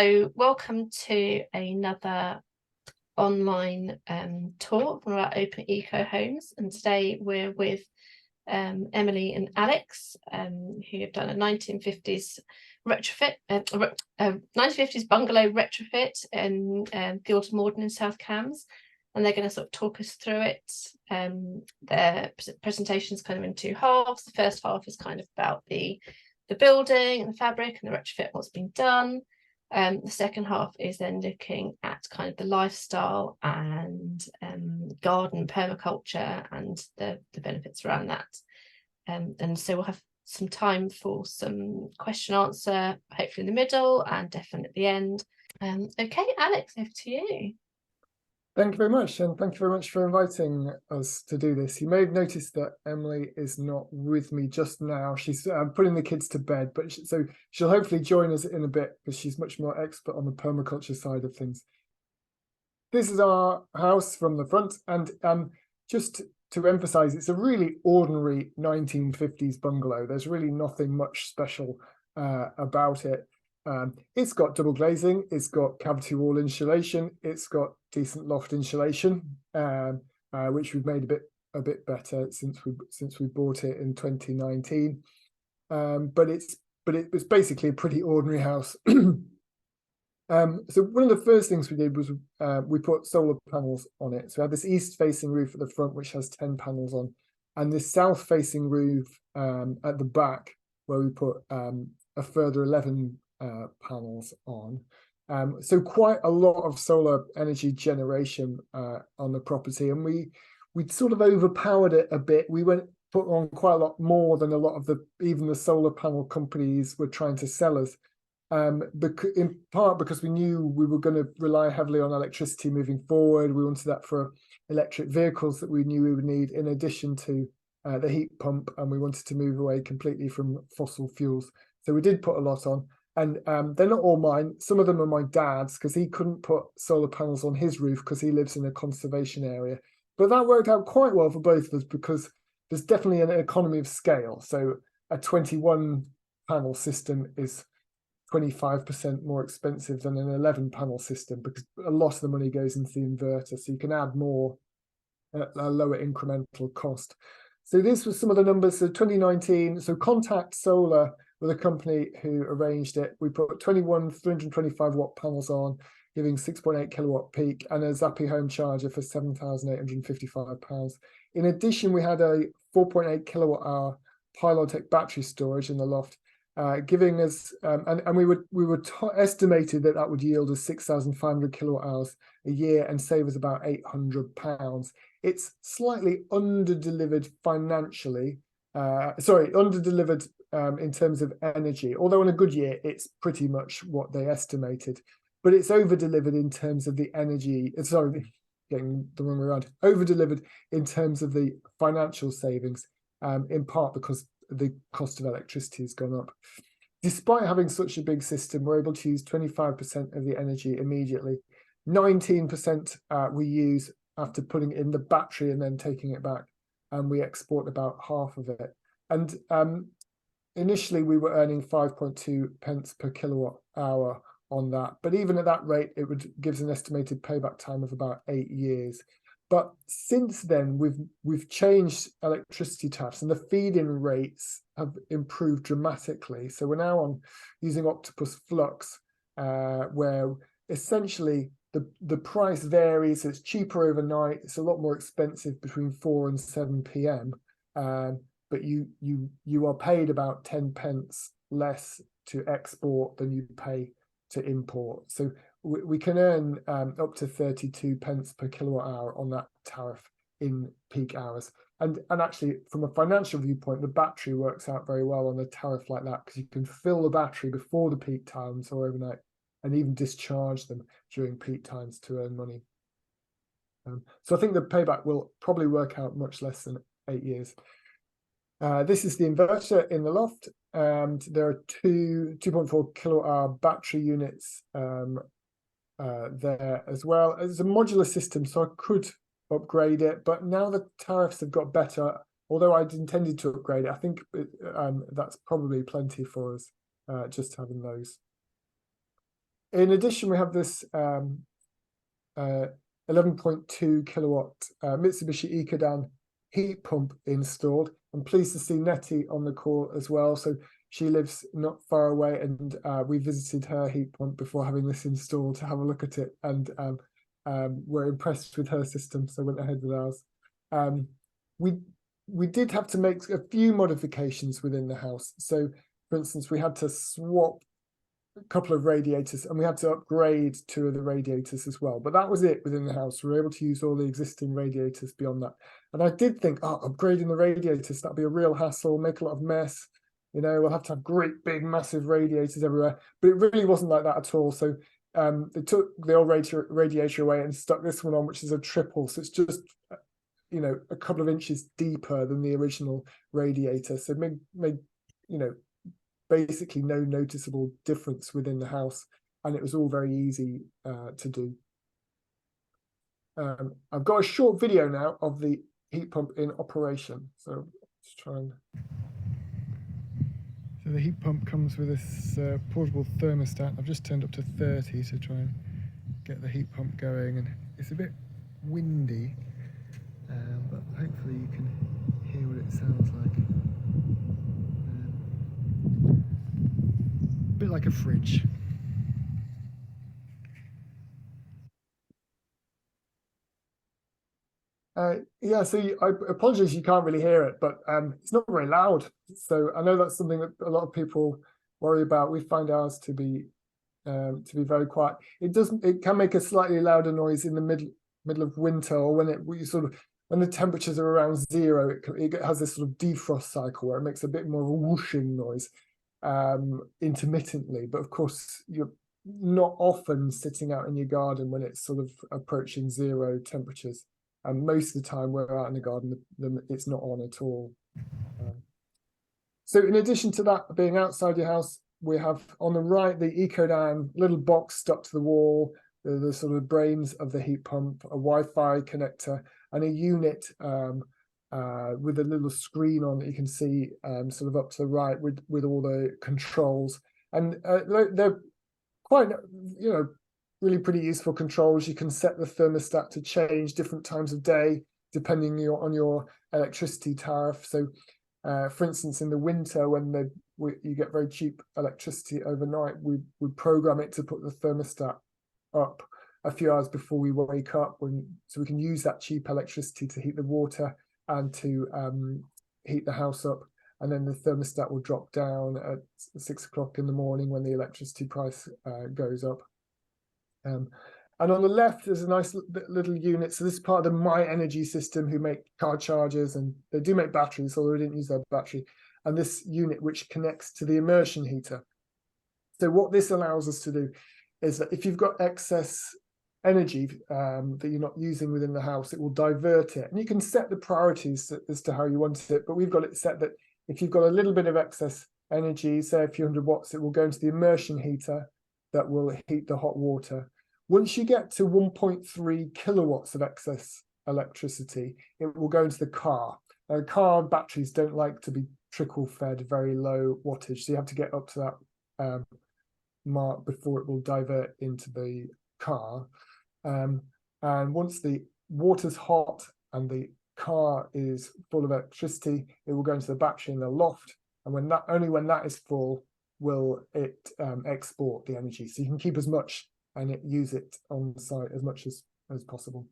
So welcome to another online tour from our Open Eco Homes, and today we're with Emily and Alex, who have done a 1950s retrofit, 1950s bungalow retrofit in Guildford Morden in South Cambs, and they're going to sort of talk us through it. Their presentation is kind of in two halves. The first half is kind of about the building and the fabric and the retrofit, what's been done. The second half is then looking at kind of the lifestyle and garden permaculture and the benefits around that. And so we'll have some time for some question answer, hopefully in the middle and definitely at the end. Okay, Alex, over to you. Thank you very much, and thank you very much for inviting us to do this. You may have noticed that Emily is not with me just now. She's putting the kids to bed, but so she'll hopefully join us in a bit because she's much more expert on the permaculture side of things. This is our house from the front, and just to emphasize, it's a really ordinary 1950s bungalow. There's really nothing much special about it. It's got double glazing, it's got cavity wall insulation, it's got decent loft insulation, which we've made a bit better since we bought it in 2019. But it was basically a pretty ordinary house. So one of the first things we did was we put solar panels on it. So we had this east-facing roof at the front, which has 10 panels on, and this south-facing roof at the back, where we put a further 11 panels on. So quite a lot of solar energy generation on the property, and we sort of overpowered it a bit. We put on quite a lot more than a lot of even the solar panel companies were trying to sell us, in part because we knew we were going to rely heavily on electricity moving forward. We wanted that for electric vehicles that we knew we would need, in addition to the heat pump, and we wanted to move away completely from fossil fuels. So we did put a lot on. And they're not all mine. Some of them are my dad's, because he couldn't put solar panels on his roof because he lives in a conservation area. But that worked out quite well for both of us, because there's definitely an economy of scale. So a 21 panel system is 25% more expensive than an 11 panel system, because a lot of the money goes into the inverter. So you can add more at a lower incremental cost. So this was some of the numbers. So 2019, so Contact Solar with a company who arranged it. We put 21 325 watt panels on, giving 6.8 kilowatt peak, and a Zappi home charger for £7,855. In addition, we had a 4.8 kilowatt hour Pylotech battery storage in the loft, giving us, and we were estimated that would yield us 6,500 kilowatt hours a year and save us about £800. It's slightly under-delivered financially, under-delivered in terms of energy, although on a good year it's pretty much what they estimated, but it's over-delivered in terms of the energy, getting the wrong way around, over-delivered in terms of the financial savings, in part because the cost of electricity has gone up. Despite having such a big system, we're able to use 25% of the energy immediately. 19% we use after putting in the battery and then taking it back, and we export about half of it. And initially we were earning 5.2 pence per kilowatt hour on that, but even at that rate it would give us an estimated payback time of about 8 years. But since then we've changed electricity tariffs, and the feed-in rates have improved dramatically. So we're now using Octopus Flux, where essentially the price varies. It's cheaper overnight, it's a lot more expensive between 4 and 7 p.m. But you are paid about 10 pence less to export than you pay to import. So we can earn up to 32 pence per kilowatt hour on that tariff in peak hours. And actually, from a financial viewpoint, the battery works out very well on a tariff like that, because you can fill the battery before the peak times or overnight, and even discharge them during peak times to earn money. So I think the payback will probably work out much less than 8 years. This is the inverter in the loft, and there are 2.4 kilowatt hour battery units there as well. It's a modular system, so I could upgrade it, but now the tariffs have got better. Although I'd intended to upgrade it, I think that's probably plenty for us, just having those. In addition, we have this 11.2 kilowatt Mitsubishi Ikodan heat pump installed. I'm pleased to see Nettie on the call as well. So she lives not far away, and we visited her heat pump before having this installed to have a look at it, and we're impressed with her system, so went ahead with ours. We did have to make a few modifications within the house. So, for instance, we had to swap a couple of radiators, and we had to upgrade 2 of the radiators as well. But that was it within the house. We were able to use all the existing radiators beyond that. And I did think, oh, upgrading the radiators, that'd be a real hassle, make a lot of mess. You know, we'll have to have great big massive radiators everywhere. But it really wasn't like that at all. So they took the old radiator away and stuck this one on, which is a triple. So it's just, you know, a couple of inches deeper than the original radiator. So it made you know, basically no noticeable difference within the house, and it was all very easy to do. I've got a short video now of the heat pump in operation, so let's try and... So the heat pump comes with this portable thermostat. I've just turned up to 30 to try and get the heat pump going, and it's a bit windy, but hopefully you can hear what it sounds like. A bit like a fridge. Yeah, so I apologize, you can't really hear it, but it's not very loud. So I know that's something that a lot of people worry about. We find ours to be very quiet. It can make a slightly louder noise in the middle of winter, or when the temperatures are around 0. It has this sort of defrost cycle where it makes a bit more of a whooshing noise intermittently. But of course, you're not often sitting out in your garden when it's sort of approaching 0 temperatures. And most of the time we're out in the garden, it's not on at all. So in addition to that being outside your house, we have on the right the Ecodan little box stuck to the wall, the sort of brains of the heat pump, a Wi-Fi connector, and a unit with a little screen on that you can see sort of up to the right with all the controls. And they're quite, you know, really pretty useful controls. You can set the thermostat to change different times of day depending on your electricity tariff. So for instance, in the winter when you get very cheap electricity overnight, we program it to put the thermostat up a few hours before we wake up, so we can use that cheap electricity to heat the water and to heat the house up. And then the thermostat will drop down at 6 o'clock in the morning when the electricity price goes up. And on the left, there's a nice little unit. So this is part of the My Energy system, who make car chargers, and they do make batteries, although we didn't use their battery. And this unit, which connects to the immersion heater. So what this allows us to do is that if you've got excess energy that you're not using within the house, it will divert it. And you can set the priorities as to how you want it. But we've got it set that if you've got a little bit of excess energy, say a few hundred watts, it will go into the immersion heater that will heat the hot water. Once you get to 1.3 kilowatts of excess electricity, it will go into the car. Now, car batteries don't like to be trickle fed very low wattage, so you have to get up to that mark before it will divert into the car. And once the water's hot and the car is full of electricity, it will go into the battery in the loft. And only when that is full will it export the energy. So you can keep as much and use it on site as much as possible.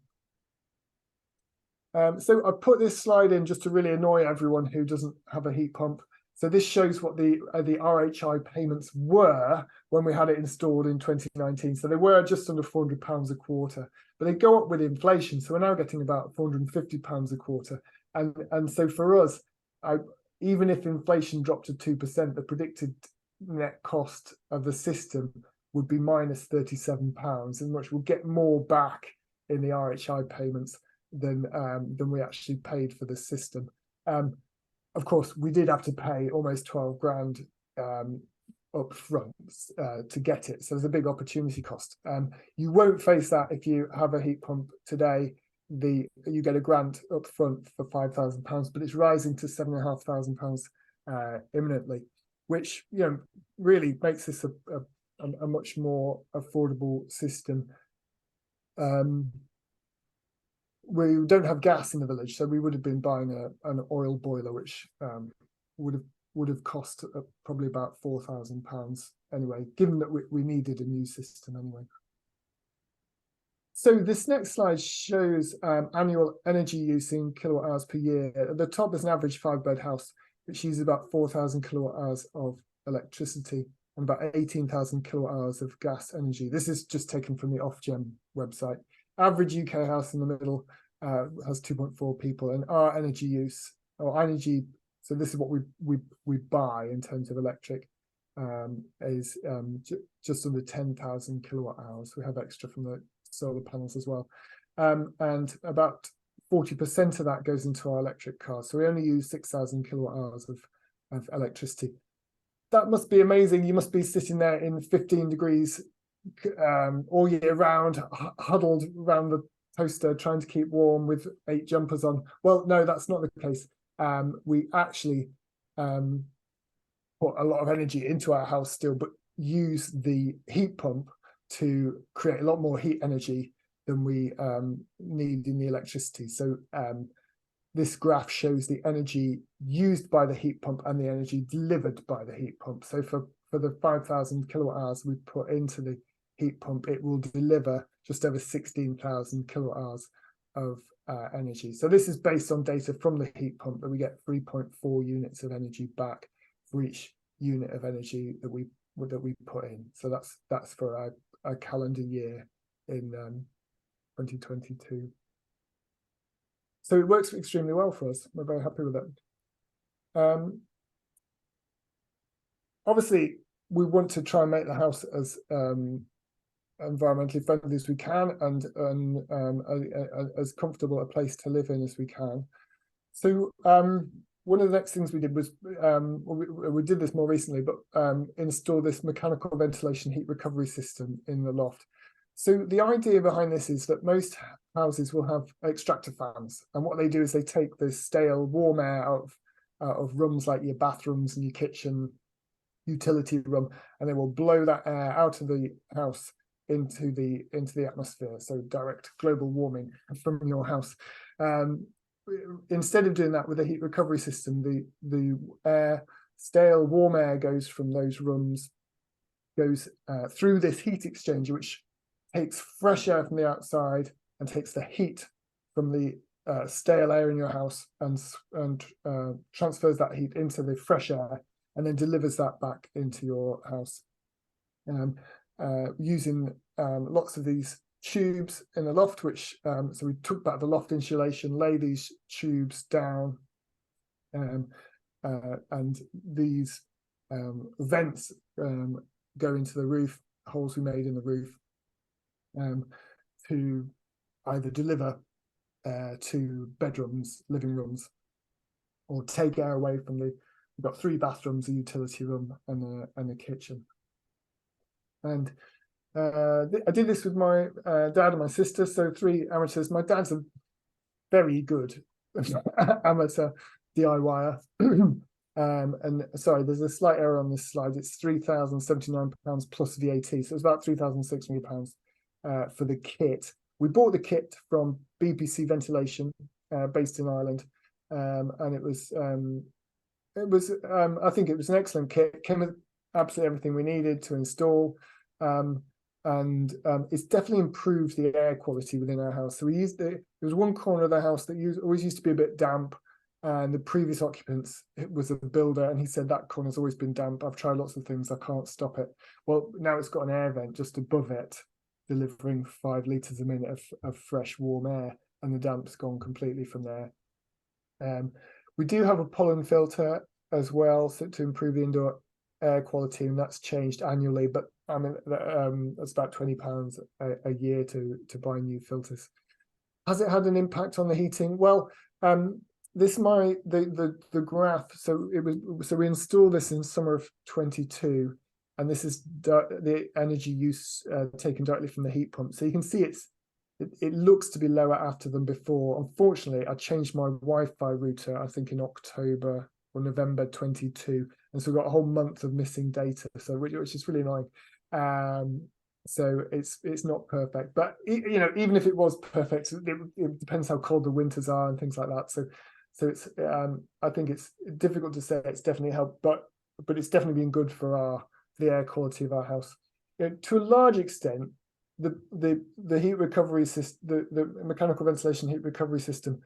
So I put this slide in just to really annoy everyone who doesn't have a heat pump. So this shows what the RHI payments were when we had it installed in 2019. So they were just under £400 a quarter, but they go up with inflation. So we're now getting about £450 a quarter. And so for us, even if inflation dropped to 2%, the predicted net cost of the system would be minus £37, in which we'll get more back in the RHI payments than we actually paid for the system. Of course, we did have to pay almost 12 grand up front to get it. So there's a big opportunity cost. You won't face that if you have a heat pump today. You get a grant up front for £5,000, but it's rising to £7,500 imminently, which really makes this a a much more affordable system. We don't have gas in the village, so we would have been buying an oil boiler, which would have cost probably about £4,000 anyway, given that we needed a new system anyway. So this next slide shows annual energy use in kilowatt hours per year. At the top is an average 5-bed house, which uses about 4,000 kilowatt hours of electricity and about 18,000 kilowatt hours of gas energy. This is just taken from the Ofgem website. Average UK house in the middle has 2.4 people, and our energy use, or energy, so this is what we buy in terms of electric, is just under 10,000 kilowatt hours. We have extra from the solar panels as well, and about 40% of that goes into our electric cars. So we only use 6,000 kilowatt hours of electricity. That must be amazing. You must be sitting there in 15 degrees all year round, huddled around the toaster, trying to keep warm with 8 jumpers on. Well, no, that's not the case. We actually put a lot of energy into our house still, but use the heat pump to create a lot more heat energy than we need in the electricity. So this graph shows the energy used by the heat pump and the energy delivered by the heat pump. So for the 5,000 kilowatt hours we put into the heat pump, it will deliver just over 16,000 kilowatt hours of energy. So this is based on data from the heat pump, that we get 3.4 units of energy back for each unit of energy that we put in. So that's for a calendar year in 2022. So it works extremely well for us. We're very happy with it. Obviously, we want to try and make the house as environmentally friendly as we can, and as comfortable a place to live in as we can. So one of the next things we did was, we did this more recently, but install this mechanical ventilation heat recovery system in the loft. So the idea behind this is that most houses will have extractor fans, and what they do is they take the stale warm air out of rooms like your bathrooms and your kitchen, utility room, and they will blow that air out of the house into the atmosphere. So direct global warming from your house. Instead of doing that with a heat recovery system, the stale warm air goes from those rooms, goes through this heat exchanger, which takes fresh air from the outside and takes the heat from the stale air in your house and transfers that heat into the fresh air, and then delivers that back into your house, using lots of these tubes in the loft, which so we took back the loft insulation, lay these tubes down, and these vents go into the roof, holes we made in the roof, to either deliver to bedrooms, living rooms, or take air away from we've got 3 bathrooms, a utility room, and a kitchen. And I did this with my dad and my sister, so 3 amateurs. My dad's a very good amateur DIYer. And sorry, there's a slight error on this slide. It's £3,079 plus VAT, so it's about £3,600 for the kit. We bought the kit from BBC Ventilation, based in Ireland, and it was I think it was an excellent kit. It came with absolutely everything we needed to install, and it's definitely improved the air quality within our house. So we used there was one corner of the house that always used to be a bit damp, and the previous occupants, it was a builder, and he said that corner's always been damp. I've tried lots of things, I can't stop it. Well, now it's got an air vent just above it, delivering 5 litres a minute of fresh warm air, and the damp's gone completely from there. We do have a pollen filter as well, so to improve the indoor air quality, and that's changed annually, but I mean that's about £20 a year to buy new filters. Has it had an impact on the heating? Well, the graph, so we installed this in summer of 22, and this is the energy use taken directly from the heat pump. So you can see it looks to be lower after than before. Unfortunately, I changed my Wi-Fi router, I think in October or November 22, and so we've got a whole month of missing data, so which is really annoying. So it's not perfect, but you know, even if it was perfect, it depends how cold the winters are and things like that. So it's I think it's difficult to say it's definitely helped, but it's definitely been good for the air quality of our house. You know, to a large extent, the heat recovery system, the mechanical ventilation heat recovery system,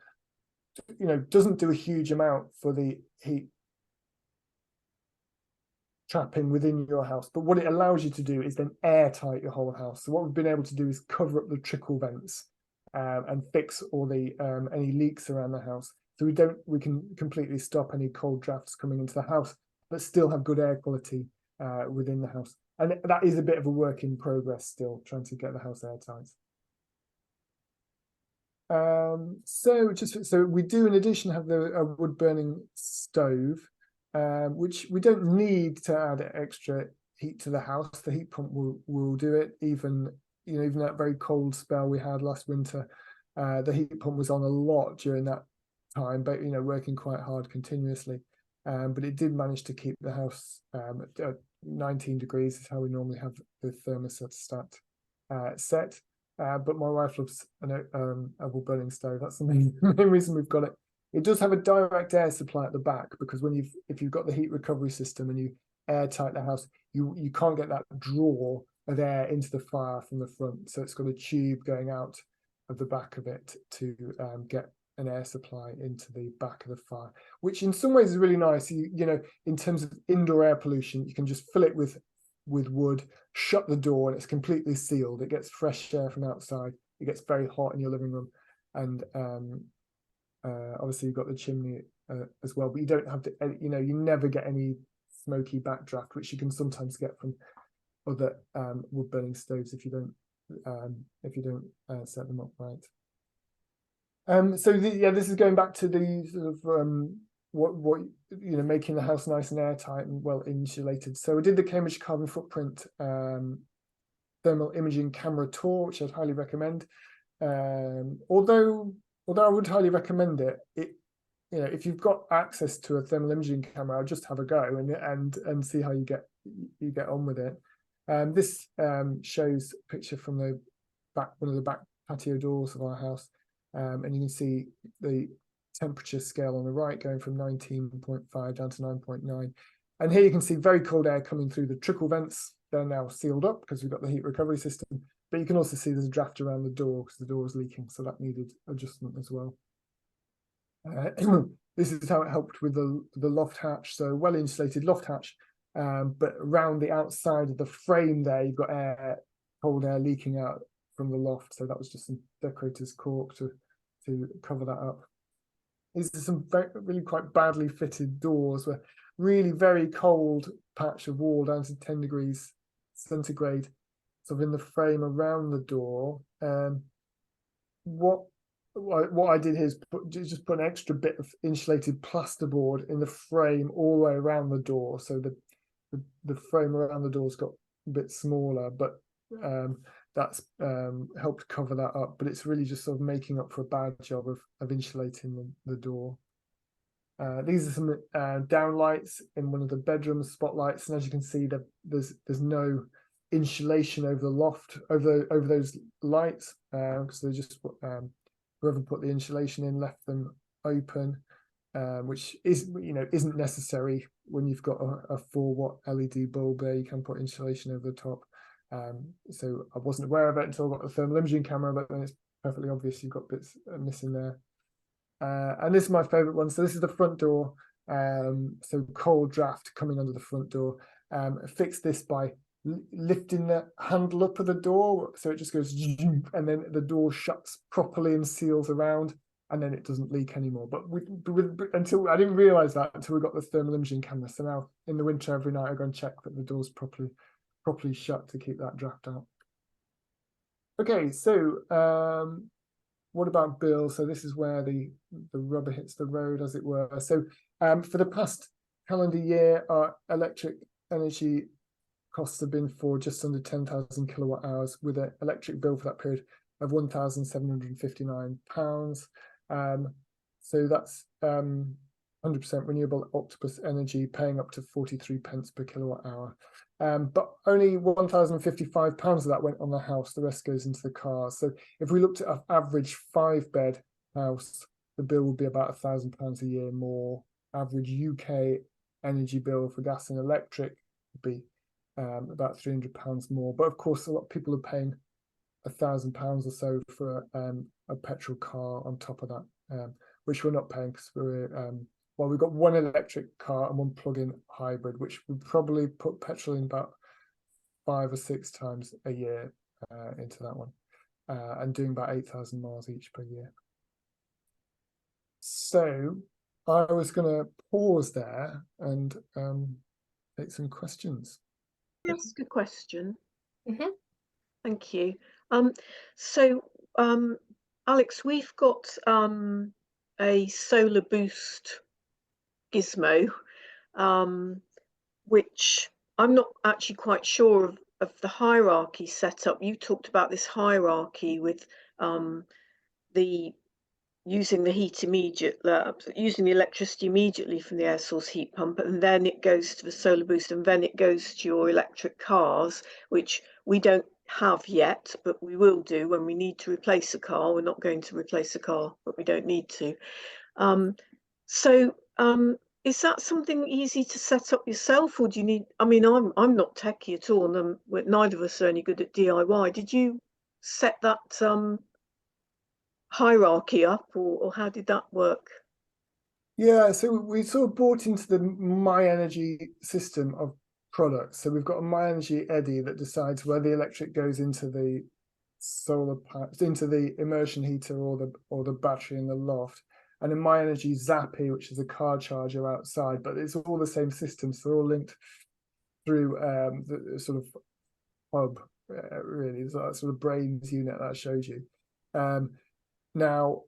you know, doesn't do a huge amount for the heat trapping within your house, but what it allows you to do is then airtight your whole house. So what we've been able to do is cover up the trickle vents and fix all the any leaks around the house. So we can completely stop any cold drafts coming into the house, but still have good air quality within the house. And that is a bit of a work in progress still, trying to get the house airtight. So we do in addition have a wood burning stove, which we don't need to add extra heat to the house. The heat pump will do it. Even that very cold spell we had last winter, the heat pump was on a lot during that time, but working quite hard continuously. But it did manage to keep the house at 19 degrees is how we normally have the thermostat set. But my wife loves a wood burning stove. That's the main reason we've got it. It does have a direct air supply at the back, because if you've got the heat recovery system and you airtight the house, you can't get that draw of air into the fire from the front. So it's got a tube going out of the back of it to get an air supply into the back of the fire, which in some ways is really nice. In terms of indoor air pollution, you can just fill it with wood, shut the door, and it's completely sealed. It gets fresh air from outside. It gets very hot in your living room, and obviously you've got the chimney as well, but you don't have to, you never get any smoky backdraft, which you can sometimes get from other wood burning stoves if you don't set them up right. So this is going back to the sort of what making the house nice and airtight and well insulated. So we did the Cambridge Carbon Footprint thermal imaging camera tour, which I'd highly recommend. Although I would highly recommend it, if you've got access to a thermal imaging camera, I'll just have a go and see how you get on with it. This shows a picture from one of the back patio doors of our house, and you can see the temperature scale on the right going from 19.5 down to 9.9. And here you can see very cold air coming through the trickle vents. They're now sealed up because we've got the heat recovery system, but you can also see there's a draft around the door because the door was leaking, so that needed adjustment as well. This is how it helped with the loft hatch, so well insulated loft hatch, but around the outside of the frame there, you've got cold air leaking out from the loft, so that was just some decorator's cork to cover that up. These are some really quite badly fitted doors where really very cold patch of wall down to 10 degrees centigrade, sort of in the frame around the door. What I did here is just put an extra bit of insulated plasterboard in the frame all the way around the door, so the frame around the door's got a bit smaller, but that's helped cover that up. But it's really just sort of making up for a bad job of insulating the door. These are some downlights in one of the bedroom spotlights, and as you can see, there's no insulation over the loft over those lights, because they just whoever put the insulation in left them open, which isn't necessary when you've got a 4-watt LED bulb there. You can put insulation over the top. So I wasn't aware of it until I got the thermal imaging camera, but then it's perfectly obvious you've got bits missing there. And this is my favorite one. So this is the front door. So cold draft coming under the front door. Fix this by lifting the handle up of the door, so it just goes, and then the door shuts properly and seals around, and then it doesn't leak anymore. But until I didn't realize that until we got the thermal imaging camera. So now in the winter every night I go and check that the door's properly shut to keep that draft out. Okay, so what about bills? So this is where the rubber hits the road, as it were. So for the past calendar year, our electric energy costs have been for just under 10,000 kilowatt hours, with an electric bill for that period of £1,759. So that's 100% renewable octopus energy, paying up to 43 pence per kilowatt hour. but only £1,055 of that went on the house. The rest goes into the cars. So if we looked at an average 5-bed house, the bill would be about £1,000 a year more. Average UK energy bill for gas and electric would be about £300 more. But of course, a lot of people are paying £1,000 or so for a petrol car on top of that, which we're not paying because well, we've got one electric car and one plug-in hybrid, which would probably put petrol in about 5 or 6 times a year into that one, and doing about 8,000 miles each per year. So I was going to pause there and take some questions. Yes, good question. Mm-hmm. Thank you. So Alex, we've got a solar boost gizmo, which I'm not actually quite sure of the hierarchy set up. You talked about this hierarchy with the using the heat using the electricity immediately from the air source heat pump, and then it goes to the solar boost, and then it goes to your electric cars, which we don't have yet, but we will do when we need to replace a car. We're not going to replace a car, but we don't need to. Is that something easy to set up yourself, or do you need? I mean, I'm not techie at all, and neither of us are any good at DIY. Did you set that hierarchy up, or how did that work? Yeah, so we sort of bought into the My Energy system of products. So we've got a My Energy Eddi that decides where the electric goes into the solar into the immersion heater or the battery in the loft, and a My Energy Zappy, which is a car charger outside. But it's all the same system, so they're all linked through the sort of hub, really. So that sort of brains unit that I showed you. Now,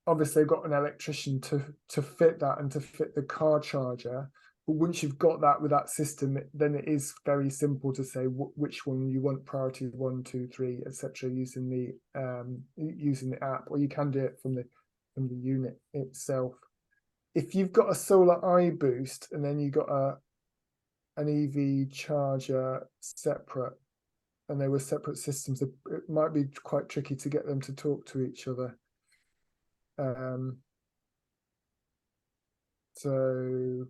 obviously, I've got an electrician to fit that and to fit the car charger. But once you've got that with that system, then it is very simple to say which one you want priority 1, 2, 3, etc. using the app, or you can do it from the unit itself. If you've got a solar iBoost and then you've got an EV charger separate, and they were separate systems, it might be quite tricky to get them to talk to each other. So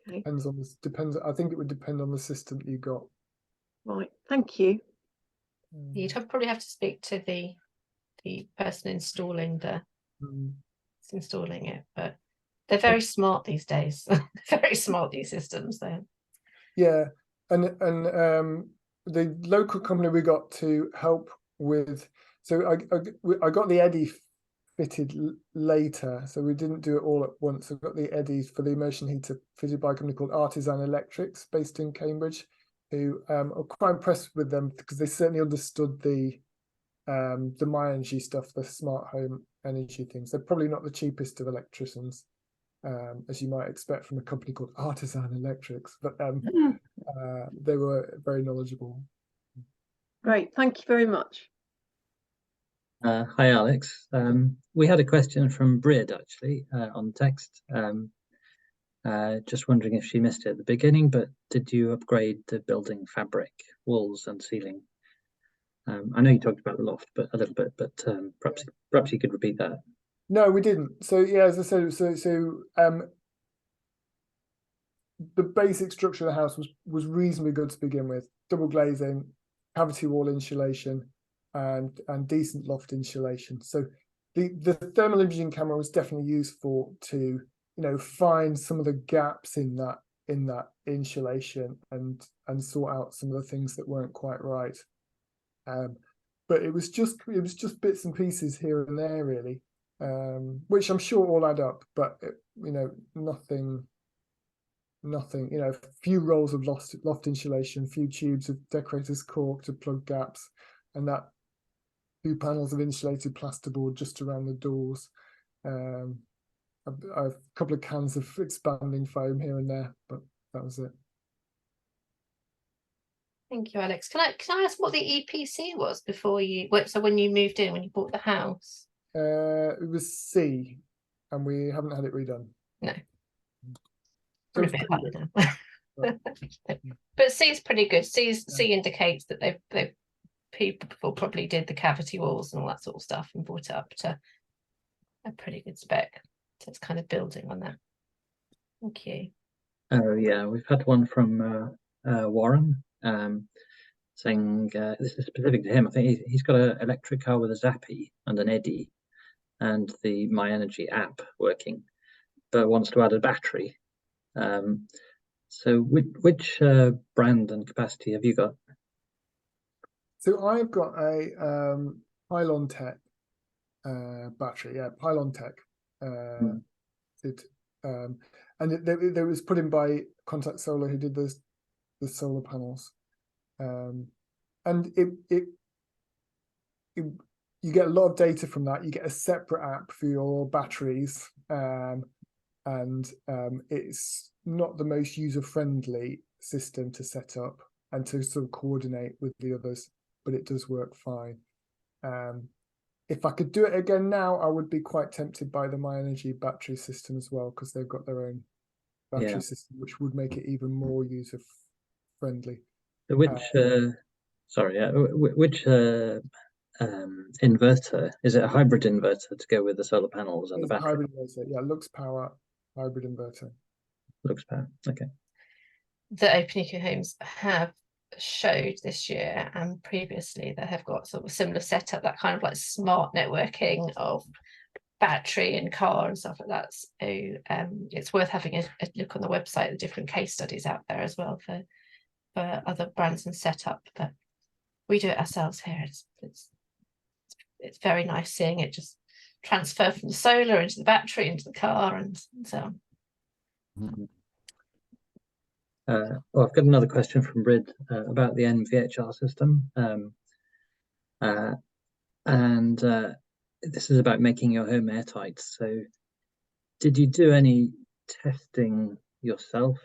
Okay, depends. I think it would depend on the system that you got. right. Thank you. You'd probably have to speak to the person installing installing it, but they're very smart these days. Very smart, these systems. Yeah, and the local company we got to help with. So I got the Eddi fitted later, so we didn't do it all at once. I got the Eddies for the immersion heater fitted by a company called Artisan Electrics, based in Cambridge, who are quite impressed with them because they certainly understood the My Energy stuff, the smart home energy things. They're probably not the cheapest of electricians, as you might expect from a company called Artisan Electrics, but they were very knowledgeable. Great, thank you very much. Hi, Alex. We had a question from Brid, actually, on text. Just wondering if she missed it at the beginning, but did you upgrade the building fabric, walls and ceiling? I know you talked about the loft, but a little bit, but perhaps you could repeat that. No, we didn't. So yeah, as I said, so the basic structure of the house was reasonably good to begin with. Double glazing, cavity wall insulation, and decent loft insulation. So the thermal imaging camera was definitely useful to find some of the gaps in that insulation and sort out some of the things that weren't quite right. But it was just bits and pieces here and there, really, which I'm sure all add up. But nothing. A few rolls of loft insulation, a few tubes of decorator's cork to plug gaps, and that few panels of insulated plasterboard just around the doors. A couple of cans of expanding foam here and there, but that was it. Thank you, Alex. Can I ask what the EPC was before you? So when you moved in, when you bought the house? It was C, and we haven't had it redone. No. So A bit higher now. But C is pretty good. C indicates that people probably did the cavity walls and all that sort of stuff and brought it up to a pretty good spec. So it's kind of building on that. Thank you. Oh yeah, we've had one from Warren saying this is specific to him. I think he's got an electric car with a Zappi and an Eddi and the My Energy app working, but wants to add a battery. So which brand and capacity have you got? So I've got a Pylon Tech battery, Pylon Tech. And it was put in by Contact Solar, who did the solar panels. And you get a lot of data from that. You get a separate app for your batteries, and it's not the most user-friendly system to set up and to sort of coordinate with the others, but it does work fine. If I could do it again now, I would be quite tempted by the My Energy battery system as well, because they've got their own battery system, which would make it even more user-friendly. Which inverter? Is it a hybrid inverter to go with the solar panels and the battery? Hybrid inverter, yeah, Lux Power hybrid inverter. Lux Power, okay. The Open Eco Homes have showed this year and previously that have got sort of a similar setup, that kind of like smart networking of battery and car and stuff like that. So it's worth having a look on the website, the different case studies out there as well for other brands and setup. But we do it ourselves here. It's very nice seeing it just transfer from the solar into the battery into the car and so on. Well, I've got another question from Rid about the MVHR system, and this is about making your home airtight. So, did you do any testing yourself,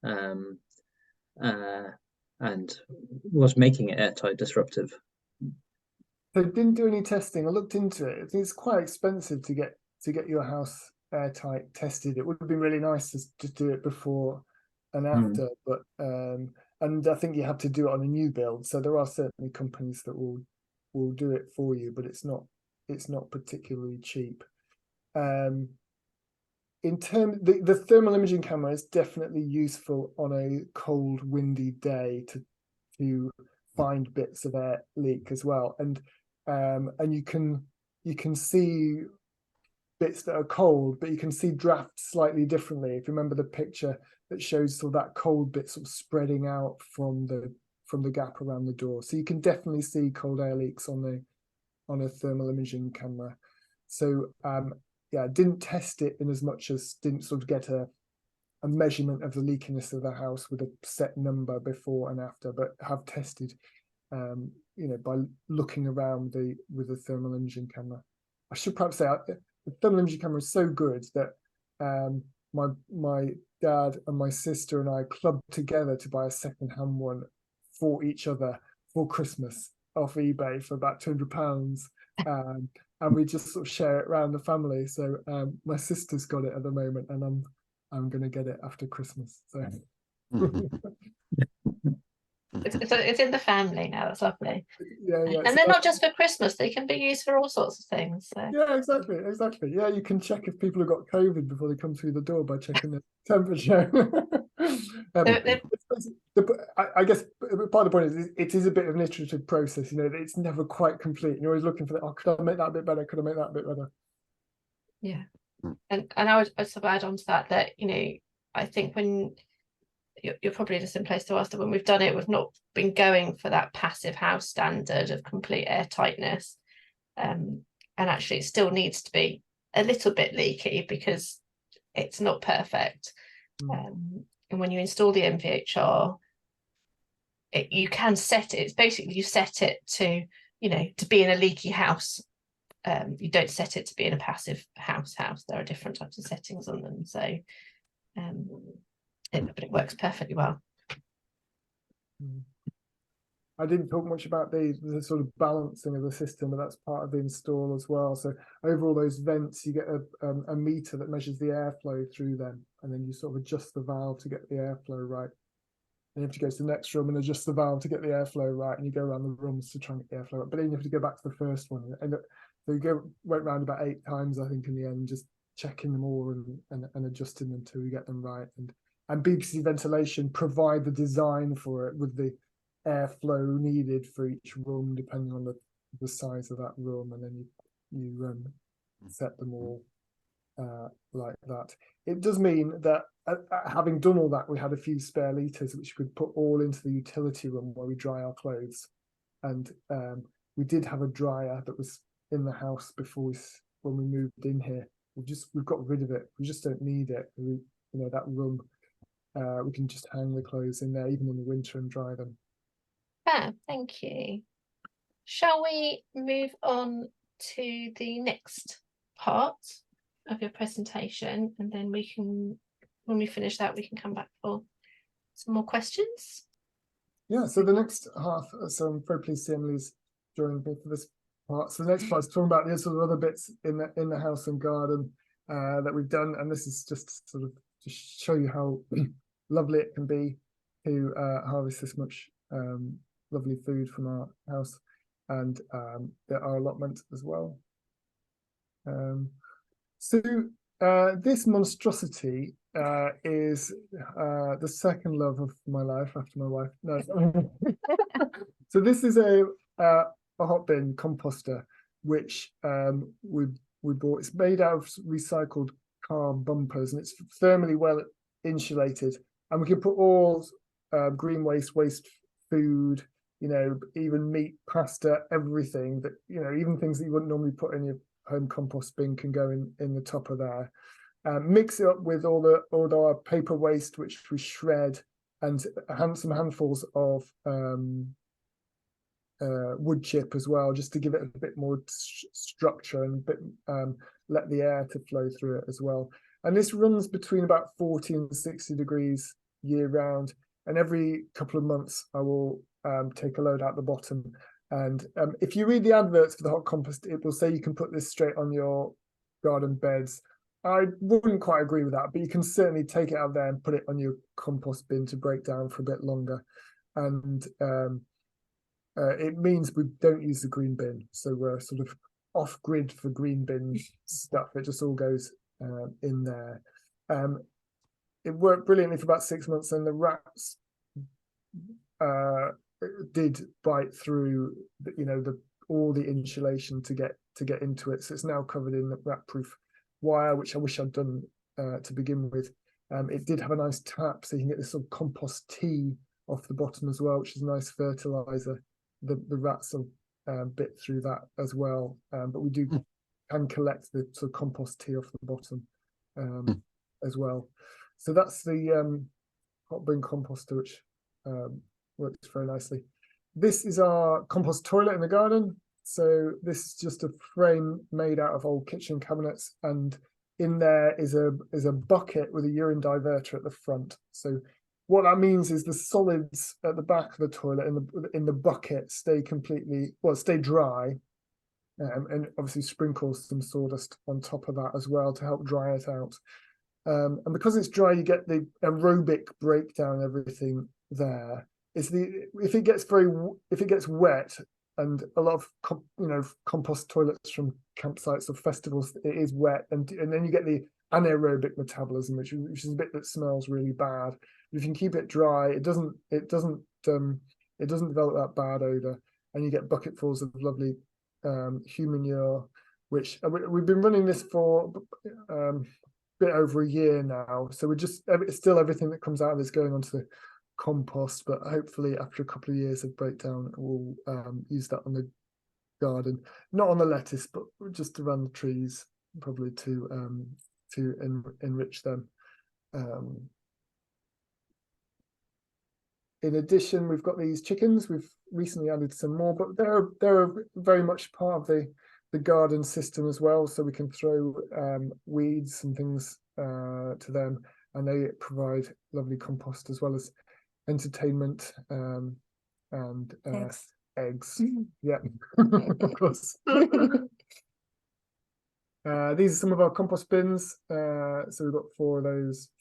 and was making it airtight disruptive? So didn't do any testing. I looked into it. I think it's quite expensive to get your house airtight tested. It would have been really nice to do it before and after, but and I think you have to do it on a new build. So there are certainly companies that will do it for you, but it's not particularly cheap. In terms, the thermal imaging camera is definitely useful on a cold, windy day to find bits of air leak as well, and you can see bits that are cold, but you can see drafts slightly differently. If you remember the picture that shows sort of that cold bit sort of spreading out from the gap around the door, so you can definitely see cold air leaks on a thermal imaging camera. So yeah, I didn't test it in as much as didn't sort of get a measurement of the leakiness of the house with a set number before and after, but have tested by looking around with the thermal imaging camera. I should perhaps say the thermal imaging camera is so good that my dad and my sister and I clubbed together to buy a second-hand one for each other for Christmas off eBay for about £200, and we just sort of share it around the family. So my sister's got it at the moment, and I'm going to get it after Christmas. So it's in the family now. That's lovely. Yeah. And they're not just for Christmas; they can be used for all sorts of things. So. Yeah, exactly. Yeah, you can check if people have got COVID before they come through the door by checking the temperature. I guess part of the point is it is a bit of an iterative process. It's never quite complete. You're always looking for could I make that a bit better? Could I make that a bit better? Yeah, and I would sort of add on to that I think when you're probably in a similar place to us, that when we've done it, we've not been going for that passive house standard of complete airtightness, and actually it still needs to be a little bit leaky because it's not perfect. And when you install the MVHR, you can set it. It's basically you set it to be in a leaky house. You don't set it to be in a passive house. There are different types of settings on them, so but it works perfectly well. I didn't talk much about the sort of balancing of the system, but that's part of the install as well. So over all those vents, you get a meter that measures the airflow through them, and then you sort of adjust the valve to get the airflow right. you have to go to the next room and adjust the valve to get the airflow right, and you go around the rooms to try and get the airflow right. But then you have to go back to the first one, and so you went round about 8 times, I think, in the end, just checking them all and adjusting them until you get them right. And BBC Ventilation provide the design for it with the airflow needed for each room, depending on the size of that room, and then you set them all like that. It does mean that having done all that, we had a few spare litres which we could put all into the utility room where we dry our clothes. And we did have a dryer that was in the house before when we moved in here. We've got rid of it. We just don't need it. That room, we can just hang the clothes in there even in the winter and dry them. Thank you. Shall we move on to the next part of your presentation, and then when we finish that, we can come back for some more questions? Yeah, so the next half, so I'm very pleased to see Emily's joining me for this part. So the next part is talking about the sort of other bits in the house and garden that we've done, and this is just sort of to show you how lovely it can be to harvest this much lovely food from our house, and our allotment as well. So this monstrosity is the second love of my life after my wife. No. So this is a hot bin composter, which we bought. It's made out of recycled car bumpers, and it's thermally well insulated, and we can put all green waste food, even meat, pasta, everything that, even things that you wouldn't normally put in your home compost bin can go in the top of there. Mix it up with all our paper waste, which we shred, and some handfuls of wood chip as well, just to give it a bit more structure and let the air to flow through it as well. And this runs between about 40 and 60 degrees year round, and every couple of months I will take a load out the bottom. And if you read the adverts for the hot compost, it will say you can put this straight on your garden beds. I wouldn't quite agree with that, but you can certainly take it out there and put it on your compost bin to break down for a bit longer. And it means we don't use the green bin, so we're sort of off grid for green bin stuff. It just all goes in there. It worked brilliantly for about 6 months, and the rats did bite through all the insulation to get into it. So it's now covered in rat-proof wire, which I wish I'd done to begin with. It did have a nice tap, so you can get this sort of compost tea off the bottom as well, which is a nice fertilizer. The rats are bit through that as well, but we can collect the sort of compost tea off the bottom as well. So that's the hot bin composter, which works very nicely. This is our compost toilet in the garden. So this is just a frame made out of old kitchen cabinets, and in there is a bucket with a urine diverter at the front. So what that means is the solids at the back of the toilet in the bucket stay dry, and obviously sprinkle some sawdust on top of that as well to help dry it out. And because it's dry, you get the aerobic breakdown, everything there. If it gets wet, and a lot of compost toilets from campsites or festivals, it is wet, and then you get the anaerobic metabolism, which is a bit that smells really bad. If you can keep it dry, it doesn't develop that bad odor, and you get bucketfuls of lovely human manure, which we've been running this for a bit over a year now. So still everything that comes out of this going onto the compost, but hopefully after a couple of years of breakdown, we'll use that on the garden, not on the lettuce, but just around the trees, probably to enrich them. In addition, we've got these chickens. We've recently added some more, but they're very much part of the garden system as well. So we can throw weeds and things to them, and they provide lovely compost as well as entertainment and eggs. Yeah, of course. These are some of our compost bins. So we've got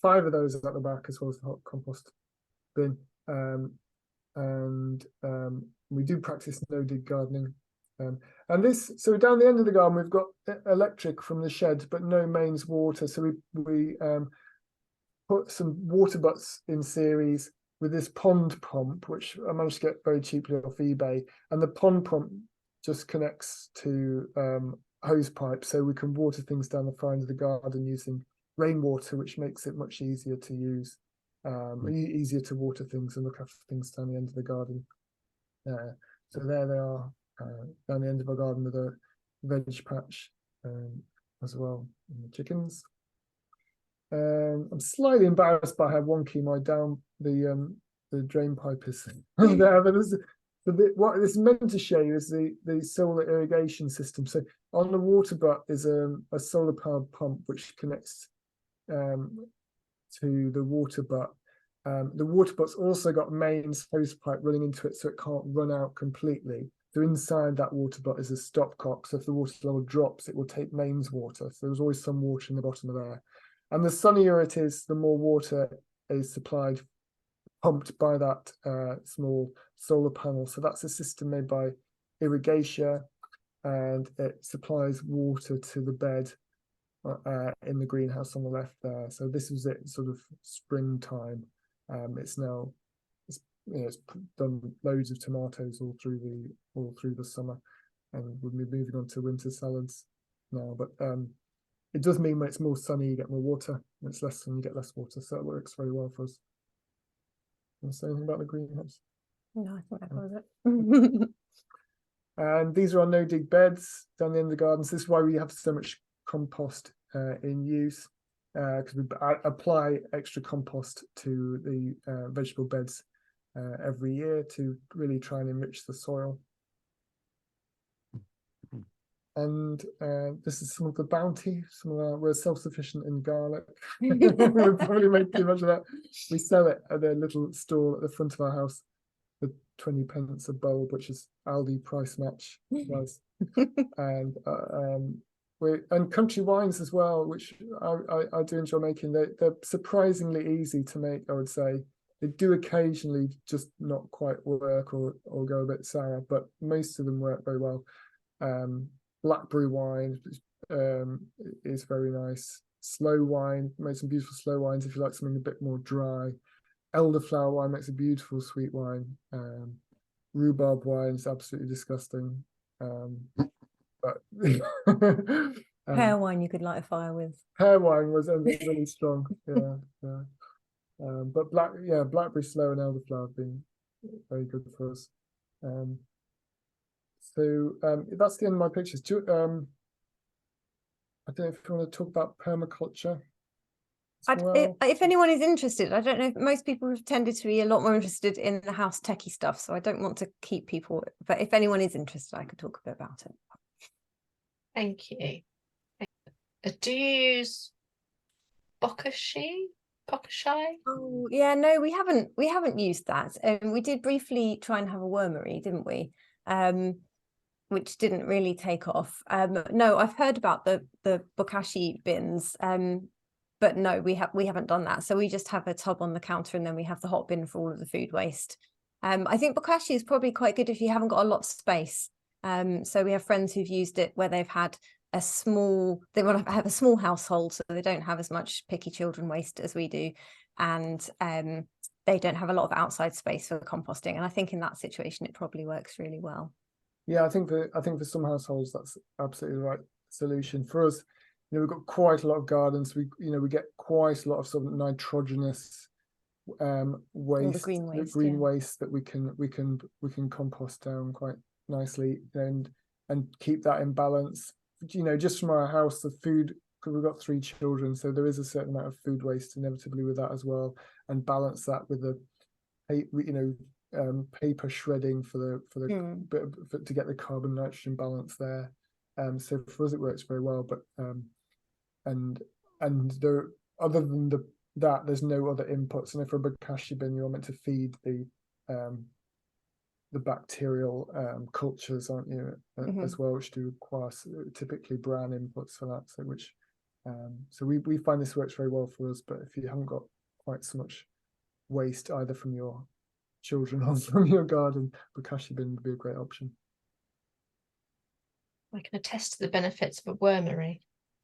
5 of those at the back, as well as the hot compost bin. we do practice no-dig gardening. And this, so down the end of the garden, we've got electric from the shed, but no mains water. So we put some water butts in series with this pond pump, which I managed to get very cheaply off eBay. And the pond pump just connects to hose pipe, so we can water things down the far end of the garden using rainwater, which makes it much easier to use, easier to water things and look after things down the end of the garden. So there they are, down the end of our garden with a veg patch as well, and the chickens. I'm slightly embarrassed by how wonky my down the drain pipe is there, but what this is meant to show you is the solar irrigation system. So on the water butt is a solar powered pump which connects to the water butt. The water butt's also got mains hose pipe running into it, so it can't run out completely. So inside that water butt is a stopcock. So if the water level drops, it will take mains water. So there's always some water in the bottom of there. And the sunnier it is, the more water is supplied, pumped by that small solar panel. So that's a system made by Irrigation, and it supplies water to the bed in the greenhouse on the left there. So this was it, sort of springtime. It's now, it's done loads of tomatoes all through the summer, and we'll be moving on to winter salads now. But it does mean when it's more sunny, you get more water. When it's less sun, you get less water. So it works very well for us. Want to say anything about the greenhouse? No, I think that covers it. And these are our no-dig beds down the end of the gardens. This is why we have so much compost in use, because we apply extra compost to the vegetable beds every year to really try and enrich the soil. And this is some of the bounty. We're self-sufficient in garlic. We probably make too much of that. We sell it at a little stall at the front of our house for 20 pence a bulb, which is Aldi price match price. And country wines as well, which I do enjoy making. They're surprisingly easy to make, I would say. They do occasionally just not quite work or go a bit sour, but most of them work very well. Blackberry wine is very nice. Slow wine, made some beautiful slow wines if you like something a bit more dry. Elderflower wine makes a beautiful sweet wine. Rhubarb wine is absolutely disgusting. But Pear wine you could light a fire with. Pear wine was really strong. Yeah. But blackberry slow and elderflower have been very good for us. So that's the end of my pictures. I don't know if you want to talk about permaculture. If anyone is interested, I don't know, most people have tended to be a lot more interested in the house techie stuff, so I don't want to keep people, but if anyone is interested, I could talk a bit about it. Thank you. Do you use bokashi? Oh yeah, no, we haven't used that. We did briefly try and have a wormery, didn't we? Which didn't really take off. No, I've heard about the bokashi bins, but no, we haven't done that. So we just have a tub on the counter, and then we have the hot bin for all of the food waste. I think bokashi is probably quite good if you haven't got a lot of space. So we have friends who've used it where they've had they want to have a small household, so they don't have as much picky children waste as we do, and they don't have a lot of outside space for composting. And I think in that situation, it probably works really well. Yeah, I think for some households that's absolutely the right solution. For us, we've got quite a lot of gardens. We get quite a lot of sort of nitrogenous waste, green waste that we can compost down quite nicely and keep that in balance. Just from our house, the food, because we've got 3 children, so there is a certain amount of food waste inevitably with that as well, and balance that with the paper shredding to get the carbon nitrogen balance there. So for us it works very well, but and there, other than that, there's no other inputs. And if for a bokashi bin, you're meant to feed the bacterial cultures, aren't you, as well, which do require typically brown inputs for that. So we find this works very well for us. But if you haven't got quite so much waste either from your children on from your garden, bokashi bin would be a great option. I can attest to the benefits of a wormery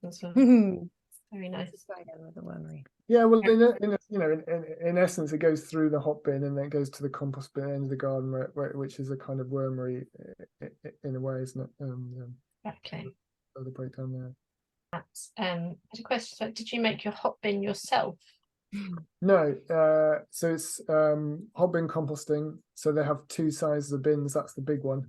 as well. Very nice. Let's try again with the wormery. Yeah, well, in essence, it goes through the hot bin and then it goes to the compost bin end of the garden, which is a kind of wormery in a way, isn't it? Exactly. The breakdown there. I had a question. So did you make your hot bin yourself? No, so it's hot bin composting. So they have two sizes of bins. That's the big one,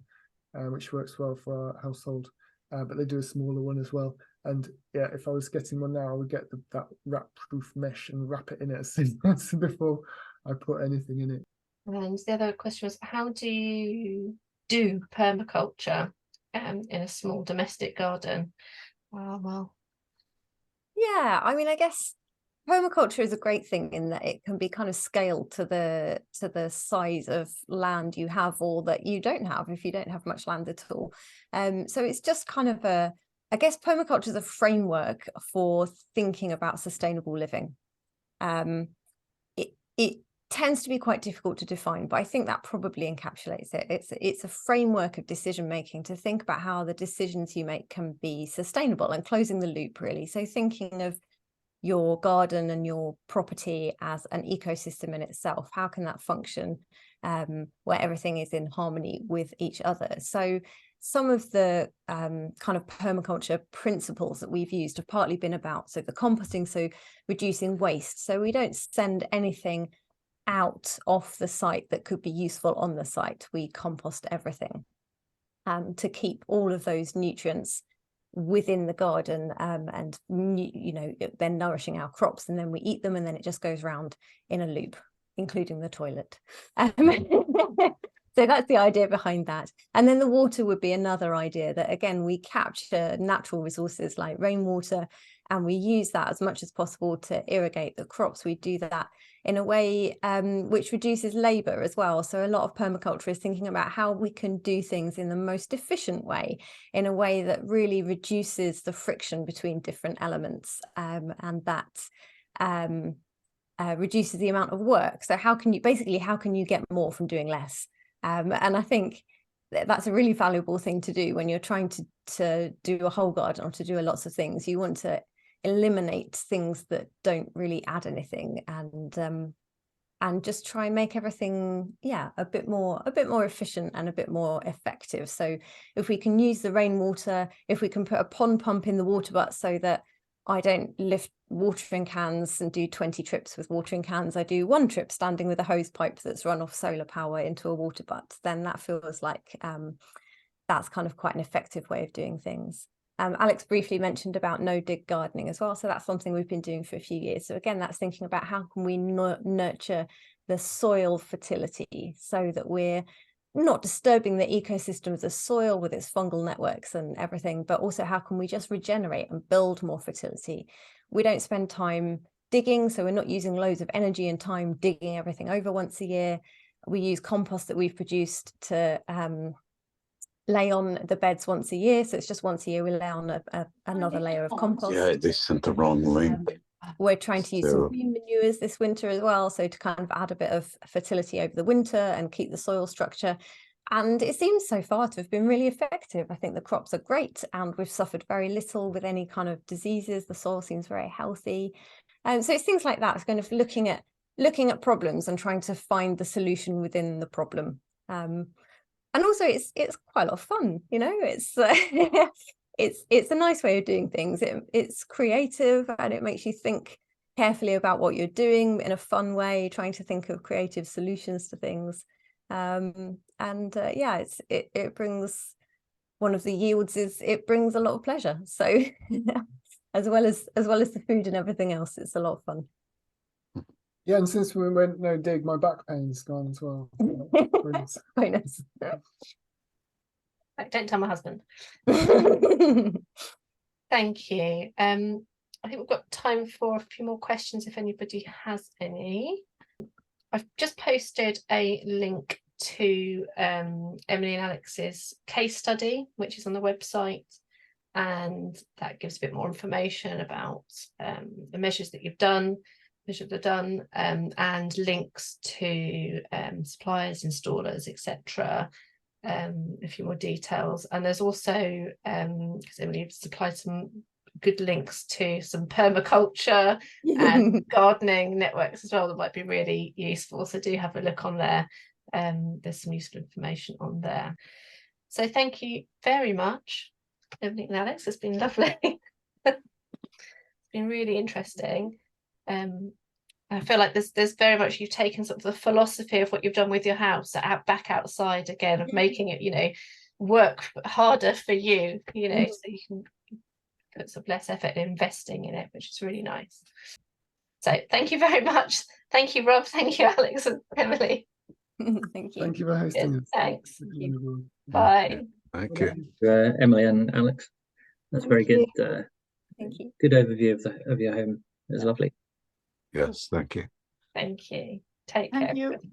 which works well for our household. But they do a smaller one as well. And yeah, if I was getting one now, I would get that wrap-proof mesh and wrap it in it as soon as before I put anything in it. And the other question was, how do you do permaculture in a small domestic garden? Well. Yeah, I mean, I guess permaculture is a great thing in that it can be kind of scaled to the size of land you have or that you don't have if you don't have much land at all. So it's just kind of I guess permaculture is a framework for thinking about sustainable living. It tends to be quite difficult to define, but I think that probably encapsulates it. It's a framework of decision making to think about how the decisions you make can be sustainable and closing the loop, really. So thinking of your garden and your property as an ecosystem in itself. How can that function where everything is in harmony with each other? So some of the kind of permaculture principles that we've used have partly been about, so the composting, so reducing waste. So we don't send anything out off the site that could be useful on the site. We compost everything to keep all of those nutrients within the garden and then nourishing our crops, and then we eat them and then it just goes round in a loop, including the toilet. So that's the idea behind that. And then the water would be another idea that, again, we capture natural resources like rainwater and we use that as much as possible to irrigate the crops. We do that in a way which reduces labour as well. So a lot of permaculture is thinking about how we can do things in the most efficient way, in a way that really reduces the friction between different elements, and that reduces the amount of work. So how can you get more from doing less? And I think that's a really valuable thing to do when you're trying to do a whole garden or to do lots of things. You want to eliminate things that don't really add anything, and just try and make everything a bit more efficient and a bit more effective. So if we can use the rainwater, if we can put a pond pump in the water butt so that I don't lift watering cans and do 20 trips with watering cans, I do one trip standing with a hose pipe that's run off solar power into a water butt, then that feels like that's kind of quite an effective way of doing things. Alex briefly mentioned about no-dig gardening as well. So that's something we've been doing for a few years. So again, that's thinking about how can we nurture the soil fertility so that we're not disturbing the ecosystem of the soil with its fungal networks and everything, but also how can we just regenerate and build more fertility? We don't spend time digging, so we're not using loads of energy and time digging everything over once a year. We use compost that we've produced to lay on the beds once a year. So it's just once a year we lay on another layer of compost. Yeah, they sent the wrong link. We're trying to use some green manures this winter as well, so to kind of add a bit of fertility over the winter and keep the soil structure. And it seems so far to have been really effective. I think the crops are great and we've suffered very little with any kind of diseases. The soil seems very healthy. And so it's things like that. It's kind of looking at problems and trying to find the solution within the problem. And also it's quite a lot of fun, it's it's a nice way of doing things. It's creative and it makes you think carefully about what you're doing in a fun way, trying to think of creative solutions to things. It brings, one of the yields is it brings a lot of pleasure. So as well as the food and everything else, it's a lot of fun. Yeah, and since we went no dig, my back pain's gone as well. Very nice. Don't tell my husband. Thank you. I think we've got time for a few more questions if anybody has any. I've just posted a link to Emily and Alex's case study, which is on the website, and that gives a bit more information about the measures that you've done. visuals are done, and links to suppliers, installers, etc. A few more details. And there's also, because Emily supplied some good links to some permaculture and gardening networks as well that might be really useful. So do have a look on there. There's some useful information on there. So thank you very much, Emily and Alex. It's been lovely. It's been really interesting. I feel like there's very much, you've taken sort of the philosophy of what you've done with your house back outside again, of making it, you know, work harder for you, you know, so you can put some less effort in investing in it, which is really nice. So thank you very much. Thank you, Rob. Thank you, Alex and Emily. Thank you. Thank you for hosting us. Thanks. Thank you. Bye. Thank you. Emily and Alex. That's very good. Thank you. Good overview of your home. It was lovely. Yes, thank you. Thank you. Take Thank care. you. everybody.